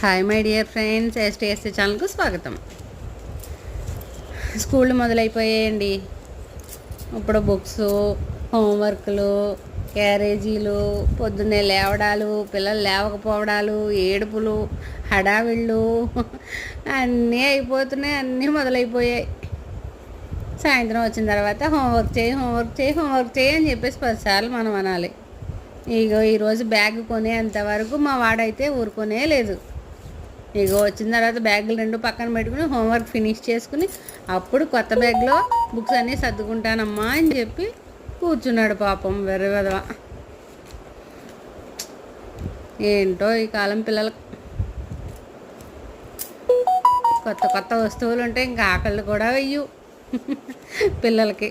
Hi my dear friends, ST SC ఛానల్కు స్వాగతం. స్కూళ్ళు మొదలైపోయాయండి. ఇప్పుడు బుక్స్, హోంవర్క్లు, క్యారేజీలు, పొద్దున్నే లేవడాలు, పిల్లలు లేవకపోవడాలు, ఏడుపులు, హడావిళ్ళు అన్నీ అయిపోతున్నాయి. అన్నీ మొదలైపోయాయి. సాయంత్రం వచ్చిన తర్వాత హోంవర్క్ చేయి అని చెప్పేసి 10 సార్లు మనం అనాలి. ఈరోజు బ్యాగ్ కొనేంతవరకు మా వాడైతే ఊరుకొనే లేదు. వచ్చిన తర్వాత బ్యాగులు 2 పక్కన పెట్టుకుని హోంవర్క్ ఫినిష్ చేసుకుని అప్పుడు కొత్త బ్యాగ్లో బుక్స్ అన్నీ సర్దుకుంటానమ్మా అని చెప్పి కూర్చున్నాడు. పాపం వెర్రవెదవ. ఏంటో ఈ కాలం పిల్లలకు కొత్త కొత్త వస్తువులు ఉంటే ఇంకా ఆకళ్ళు కూడా వెయ్యు పిల్లలకి.